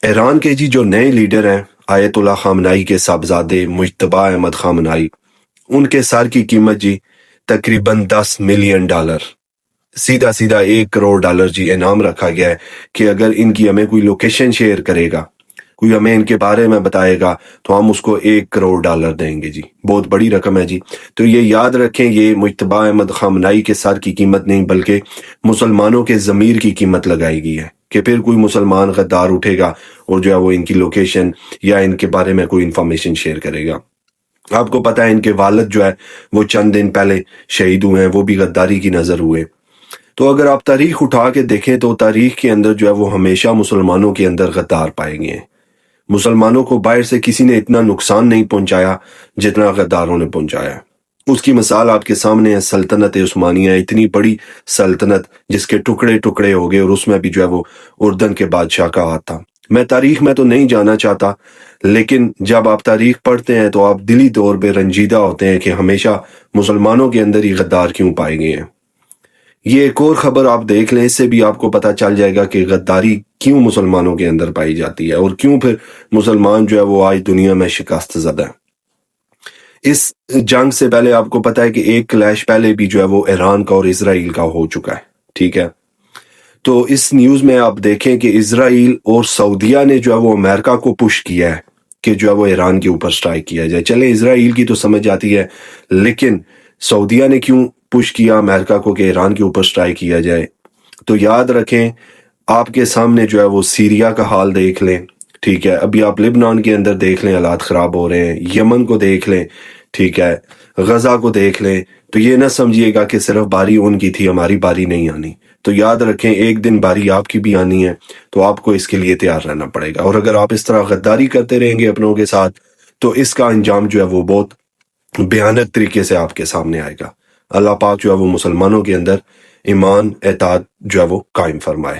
ایران کے جو نئے لیڈر ہیں آیت اللہ خامنائی کے صاحبزادے مجتبیٰ احمد خامنائی، ان کے سر کی قیمت تقریباً $10 ملین، سیدھا سیدھا $1 کروڑ انعام رکھا گیا ہے کہ اگر ان کی ہمیں کوئی لوکیشن شیئر کرے گا، کوئی ہمیں ان کے بارے میں بتائے گا تو ہم اس کو $1 کروڑ دیں گے بہت بڑی رقم ہے تو یہ یاد رکھیں، یہ مجتبیٰ احمد خامنائی کے سر کی قیمت نہیں بلکہ مسلمانوں کے ضمیر کی قیمت لگائی گئی ہے کہ پھر کوئی مسلمان غدار اٹھے گا اور وہ ان کی لوکیشن یا ان کے بارے میں کوئی انفارمیشن شیئر کرے گا۔ آپ کو پتہ ہے ان کے والد وہ چند دن پہلے شہید ہوئے ہیں، وہ بھی غداری کی نظر ہوئے۔ تو اگر آپ تاریخ اٹھا کے دیکھیں تو تاریخ کے اندر وہ ہمیشہ مسلمانوں کے اندر غدار پائے گئے ہیں۔ مسلمانوں کو باہر سے کسی نے اتنا نقصان نہیں پہنچایا جتنا غداروں نے پہنچایا ہے۔ اس کی مثال آپ کے سامنے ہے، سلطنت عثمانیہ، اتنی بڑی سلطنت جس کے ٹکڑے ٹکڑے ہو گئے، اور اس میں بھی وہ اردن کے بادشاہ کا ہاتھ تھا۔ میں تاریخ میں تو نہیں جانا چاہتا، لیکن جب آپ تاریخ پڑھتے ہیں تو آپ دلی طور پہ رنجیدہ ہوتے ہیں کہ ہمیشہ مسلمانوں کے اندر ہی غدار کیوں پائے گئے ہیں۔ یہ ایک اور خبر آپ دیکھ لیں، اس سے بھی آپ کو پتہ چل جائے گا کہ غداری کیوں مسلمانوں کے اندر پائی جاتی ہے اور کیوں پھر مسلمان وہ آج دنیا میں شکست زدہ ہے۔ اس جنگ سے پہلے آپ کو پتہ ہے کہ ایک کلیش پہلے بھی وہ ایران کا اور اسرائیل کا ہو چکا ہے، ٹھیک ہے؟ تو اس نیوز میں آپ دیکھیں کہ اسرائیل اور سعودیہ نے وہ امریکہ کو پش کیا ہے کہ وہ ایران کے اوپر سٹرائک کیا جائے۔ چلے اسرائیل کی تو سمجھ آتی ہے، لیکن سعودیہ نے کیوں پش کیا امریکہ کو کہ ایران کے اوپر سٹرائک کیا جائے؟ تو یاد رکھیں، آپ کے سامنے وہ سیریا کا حال دیکھ لیں، ٹھیک ہے؟ ابھی آپ لبنان کے اندر دیکھ لیں، حالات خراب ہو رہے ہیں۔ یمن کو دیکھ لیں، ٹھیک ہے؟ غزہ کو دیکھ لیں۔ تو یہ نہ سمجھیے گا کہ صرف باری ان کی تھی، ہماری باری نہیں آنی۔ تو یاد رکھیں، ایک دن باری آپ کی بھی آنی ہے، تو آپ کو اس کے لیے تیار رہنا پڑے گا۔ اور اگر آپ اس طرح غداری کرتے رہیں گے اپنوں کے ساتھ تو اس کا انجام وہ بہت بھیانک طریقے سے آپ کے سامنے آئے گا۔ اللہ پاک وہ مسلمانوں کے اندر ایمان اطاعت وہ قائم فرمائے۔